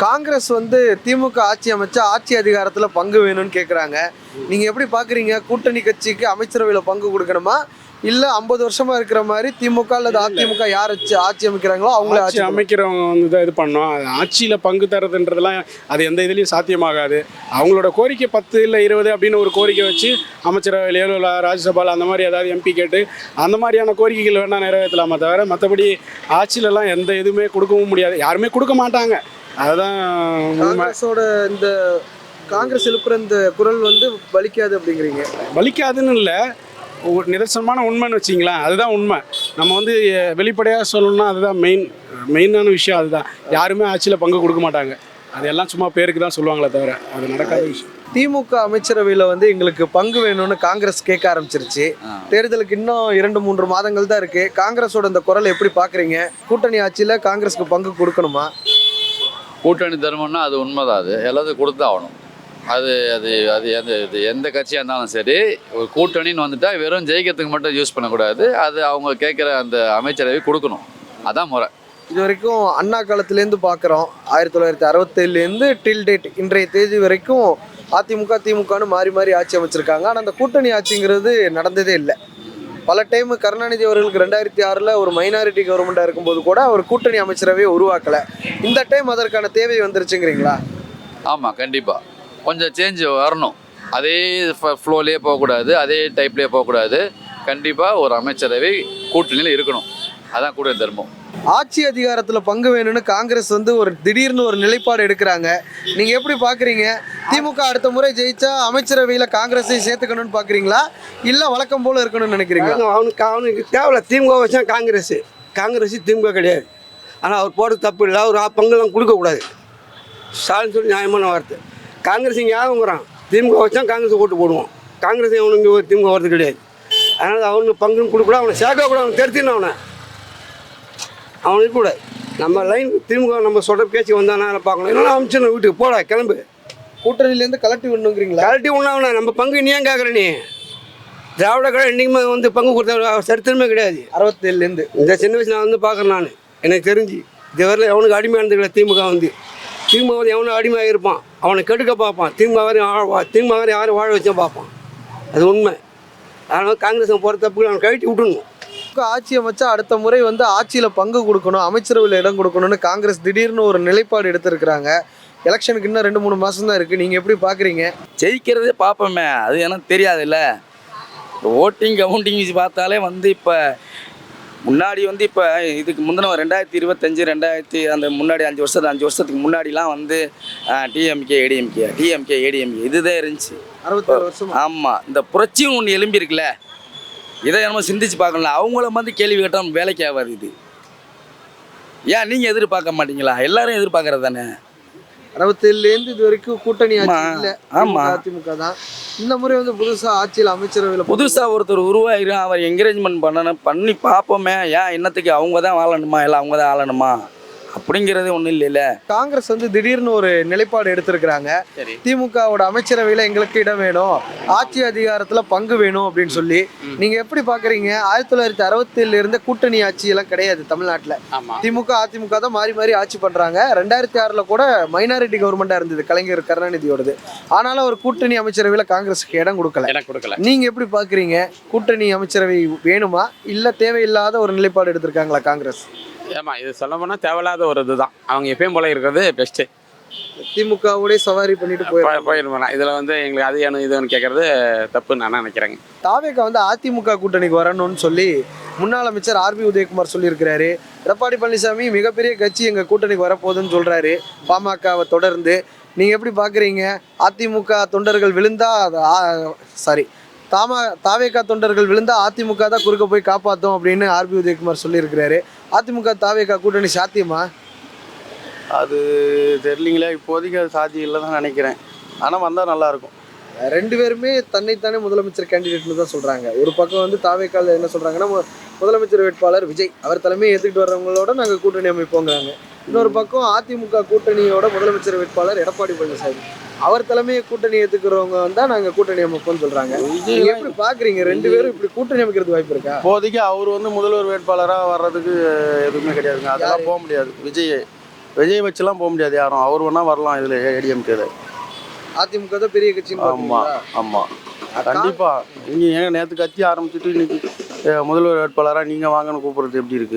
காங்கிரஸ் வந்து திமுக ஆட்சி அமைச்சா ஆட்சி அதிகாரத்தில் பங்கு வேணும்னு கேட்குறாங்க. நீங்கள் எப்படி பார்க்குறீங்க? கூட்டணி கட்சிக்கு அமைச்சரவையில் பங்கு கொடுக்கணுமா, இல்லை 50 வருஷமா இருக்கிற மாதிரி திமுக அல்லது அதிமுக யார் ஆட்சி அமைக்கிறாங்களோ அவங்களே ஆட்சி அமைக்கிறவங்க வந்து தான் இது பண்ணோம். அது ஆட்சியில் பங்கு தரதுன்றதுலாம் அது எந்த இதுலேயும் சாத்தியமாகாது. அவங்களோட கோரிக்கை 10 இல்லை 20 அப்படின்னு ஒரு கோரிக்கை வச்சு அமைச்சரவையிலையோ இல்லை ராஜ்யசபாவில் அந்த மாதிரி ஏதாவது எம்பி கேட்டு அந்த மாதிரியான கோரிக்கைகள் வேணால் நிறைவேற்றலாமா தவிர மற்றபடி ஆட்சியிலலாம் எந்த இதுவுமே கொடுக்கவும் முடியாது, யாருமே கொடுக்க மாட்டாங்க. அதுதான் காங்கிரஸோட இந்த காங்கிரஸ் எழுப்புற இந்த குரல் வந்து பலிக்காது அப்படிங்கிறீங்க? பலிக்காதுன்னு இல்லை, ஒரு நிதர்சனமான உண்மைன்னு வச்சிங்களேன், அதுதான் உண்மை. நம்ம வந்து வெளிப்படையாக சொல்லணும்னா அதுதான் மெயினான விஷயம். அதுதான் யாருமே ஆட்சியில் பங்கு கொடுக்க மாட்டாங்க. அதெல்லாம் சும்மா பேருக்கு தான் சொல்லுவாங்களே தவிர அது நடக்காத விஷயம். திமுக அமைச்சரவையில் வந்து எங்களுக்கு பங்கு வேணும்னு காங்கிரஸ் கேட்க ஆரம்பிச்சிருச்சு. தேர்தலுக்கு இன்னும் 2-3 மாதங்கள் தான் இருக்குது. காங்கிரஸோட இந்த குரலை எப்படி பார்க்குறீங்க? கூட்டணி ஆட்சியில் காங்கிரஸுக்கு பங்கு கொடுக்கணுமா? கூட்டணி தர்மம்னா அது உண்மைதான். அது எல்லாத்தையும் கொடுத்து ஆகணும். அது அது அது எந்த கட்சியாக இருந்தாலும் சரி, ஒரு கூட்டணின்னு வந்துட்டால் வெறும் ஜெயிக்கிறதுக்கு மட்டும் யூஸ் பண்ணக்கூடாது. அது அவங்க கேட்குற அந்த அமைச்சரவை கொடுக்கணும். அதான் முறை. இது வரைக்கும் அண்ணா காலத்துலேருந்து பார்க்குறோம், 1967லேருந்து டில் டேட் இன்றைய தேதி வரைக்கும் அதிமுக திமுகன்னு மாறி மாறி ஆட்சி அமைச்சிருக்காங்க. ஆனால் அந்த கூட்டணி ஆட்சிங்கிறது நடந்ததே இல்லை. பல டைம் கருணாநிதி அவர்களுக்கு 2006 ஒரு மைனாரிட்டி கவர்மெண்ட்டாக இருக்கும்போது கூட அவர் கூட்டணி அமைச்சரவையை உருவாக்கலை. இந்த டைம் அதற்கான தேவை வந்துருச்சுங்கிறீங்களா? ஆமாம், கண்டிப்பாக கொஞ்சம் சேஞ்ச் வரணும். அதே ஃப்ளோலேயே போகக்கூடாது, அதே டைப்லேயே போகக்கூடாது. கண்டிப்பாக ஒரு அமைச்சரவை கூட்டணியில் இருக்கணும். அதான் கூட்டணி தர்மம். ஆட்சி அதிகாரத்தில் பங்கு வேணும்னு காங்கிரஸ் வந்து ஒரு திடீர்னு ஒரு நிலைப்பாடு எடுக்கிறாங்க. நீங்கள் எப்படி பார்க்குறீங்க? திமுக அடுத்த முறை ஜெயிச்சா அமைச்சரவையில் காங்கிரஸை சேர்த்துக்கணும்னு பார்க்குறீங்களா, இல்லை வழக்கம் போல் இருக்கணும்னு நினைக்கிறீங்களா? அவனுக்கு தேவையில்ல. திமுக வச்சா காங்கிரஸ் திமுக கிடையாது. ஆனால் அவர் போடுறது தப்பு இல்லை. அவர் பங்குலாம் கொடுக்கக்கூடாது. ஸ்டாலின் சொல்லி நியாயமான வார்த்தை. காங்கிரஸ் இங்கே யாருங்கிறான், திமுக வச்சா காங்கிரஸ் ஓட்டு போடுவோம். காங்கிரஸ் அவனுக்கு திமுக வரது கிடையாது. அதனால் அவனுக்கு பங்குன்னு கொடுக்கூடாது. அவனை சேர்க்கக்கூடாது. அவனை தெரிஞ்சிடணும். அவனுக்கு கூட நம்ம லைன் திமுக நம்ம சொல்கிற பேச்சு வந்தானா பார்க்கணும். இல்லைன்னா அமைச்சர் வீட்டுக்கு போட கிளம்பு. கூட்டணியிலேருந்து கலட்டி விடணுங்கிறீங்களா? கலட்டி ஒன்றாவண்ணா நம்ம பங்கு நீ ஏன் கேட்குற? நீ திராவிட கடை இன்றைக்குமே வந்து பங்கு கொடுத்த சரித்திரமே கிடையாது. 67லேருந்து இந்த சின்ன வயசில் வந்து பார்க்குறேன் நான். எனக்கு தெரிஞ்சு இதுவரையில் எவனுக்கு அடிமையானது கிடையாது. திமுக வந்து எவனும் அடிமையாக இருப்பான், அவனை கெடுக்க பார்ப்பான். திமுக வரையும் யாரும் வாழ வச்சா பார்ப்பான். அது உண்மை. அதனால் காங்கிரஸ் போகிற தப்புக்கு அவனை கழட்டி விட்டுணும். ஆட்சி அமைச்சா அடுத்த முறை வந்து ஆட்சியில் பங்கு கொடுக்கணும், அமைச்சரவையில் இடம் கொடுக்கணும்னு காங்கிரஸ் திடீர்னு ஒரு நிலைப்பாடு எடுத்திருக்கிறாங்க. எலெக்ஷனுக்கு இன்னும் 2-3 மாதம் தான் இருக்குது. நீங்கள் எப்படி பார்க்குறீங்க? ஜெயிக்கிறதே பார்ப்போமே, அது எனக்கு தெரியாதுல்ல. ஓட்டிங் கவுண்டிங் பார்த்தாலே வந்து இப்போ முன்னாடி வந்து இப்போ இதுக்கு முந்தின 2025 அந்த முன்னாடி 5 வருஷத்துக்கு முன்னாடிலாம் வந்து டிஎம்கே ஏடிஎம்கே இதுதான் இருந்துச்சு. 67 வருஷம். ஆமாம், இந்த புரட்சியும் ஒன்று எழும்பியிருக்குல்ல, இதை நம்ம சிந்திச்சு பார்க்கல. அவங்கள வந்து கேள்வி கேட்டால் வேலைக்கு ஆகாது இது. ஏன் நீங்கள் எதிர்பார்க்க மாட்டீங்களா? எல்லாரும் எதிர்பார்க்கறது தானே. 67லேருந்து இது வரைக்கும் கூட்டணி ஆட்சி இல்லை. ஆமாம், அதிமுக தான். இந்த முறை வந்து புதுசாக ஆட்சியில் அமைச்சரவையில் புதுசாக ஒருத்தர் உருவாகிடும். அவர் என்கரேஜ்மெண்ட் பண்ணி பார்ப்போமே. ஏன் என்னத்துக்கு அவங்க தான் வாழணுமா, இல்லை அவங்க தான் ஆளணுமா அப்படிங்கிறது ஒன்றும் இல்லைல்ல. காங்கிரஸ் வந்து திடீர்னு ஒரு நிலைப்பாடு எடுத்திருக்கிறாங்க. திமுகவோட அமைச்சரவையில் எங்களுக்கு இடம் வேணும், ஆட்சி அதிகாரத்தில் பங்கு வேணும் அப்படின்னு சொல்லி. நீங்கள் எப்படி பார்க்குறீங்க? 1967 கூட்டணி ஆட்சியெல்லாம் கிடையாது தமிழ்நாட்டில். திமுக அதிமுக தான் மாறி மாறி ஆட்சி பண்ணுறாங்க. 2006 கூட மைனாரிட்டி கவர்மெண்ட்டாக இருந்தது கலைஞர் கருணாநிதியோடது. ஆனாலும் ஒரு கூட்டணி அமைச்சரவையில் காங்கிரஸுக்கு இடம் கொடுக்கல. நீங்கள் எப்படி பார்க்குறீங்க? கூட்டணி அமைச்சரவை வேணுமா, இல்லை தேவையில்லாத ஒரு நிலைப்பாடு எடுத்திருக்காங்களா காங்கிரஸ்? ஏமா இது சொல்ல போனால் தேவையில்லாத ஒரு இதுதான். அவங்க எப்பயும் போல இருக்கிறது பெஸ்ட்டு. திமுகவோடய சவாரி பண்ணிட்டு போயிருந்தோம். இதில் வந்து எங்களுக்கு அது வேணும் இதுன்னு கேட்குறது தப்புன்னு நான் நினைக்கிறேங்க. தாவேகா வந்து அதிமுக கூட்டணிக்கு வரணும்னு சொல்லி முன்னாள் அமைச்சர் ஆர்பி உதயகுமார் சொல்லியிருக்கிறாரு. எடப்பாடி பழனிசாமி மிகப்பெரிய கட்சி எங்கள் கூட்டணிக்கு வரப்போகுதுன்னு சொல்கிறாரு, பாமகவை தொடர்ந்து. நீங்கள் எப்படி பார்க்குறீங்க? அதிமுக தொண்டர்கள் விழுந்தா தாவேகா தொண்டர்கள் விழுந்தா அதிமுக தான் குறுக்க போய் காப்பாற்றும் அப்படின்னு ஆர்பி உதயகுமார் சொல்லியிருக்கிறாரு. அதிமுக தாவேகா கூட்டணி சாத்தியமா? அது தெரியலீங்களே, இப்போதைக்கு அது சாத்தியம் இல்லை தான் நினைக்கிறேன். ஆனால் வந்தால் நல்லாயிருக்கும். 2 பேருமே தன்னைத்தானே முதலமைச்சர் கேண்டிடேட்னு தான் சொல்கிறாங்க. ஒரு பக்கம் வந்து தாவேகால என்ன சொல்கிறாங்கன்னா, முதலமைச்சர் வேட்பாளர் விஜய் அவர் தலைமையை ஏற்றுக்கிட்டு வர்றவங்களோட நாங்கள் கூட்டணி அமைப்போங்கிறாங்க. இன்னொரு பக்கம் அதிமுக கூட்டணியோட முதலமைச்சர் வேட்பாளர் எடப்பாடி பழனிசாமி அவர் தலைமையை கூட்டணி ஏற்றுக்கிறவங்க வந்தால் நாங்கள் கூட்டணி அமைப்போம்னு சொல்கிறாங்க. நீங்கள் எப்படி பார்க்குறீங்க? 2 பேரும் இப்படி கூட்டணி அமைக்கிறது வாய்ப்பு இருக்கா? இப்போதைக்கு அவர் வந்து முதல்வர் வேட்பாளராக வர்றதுக்கு எதுவுமே கிடையாதுங்க. அதெல்லாம் போக முடியாது. விஜய் விஜய் வச்சுலாம் போக முடியாது யாரும். அவர் வேணா வரலாம் இதில் ஏடிஎம்கேல. அதிமுக தான் பெரிய கட்சின்னு ஆமாம் பாக்குறீங்களா? ஆமாம் கண்டிப்பாக. நீங்கள் ஏங்க நேற்று கட்சி ஆரம்பிச்சுட்டு இன்னைக்கு முதல்வர் வேட்பாளராக நீங்கள் வாங்கன்னு கூப்பிட்றது எப்படி இருக்குது?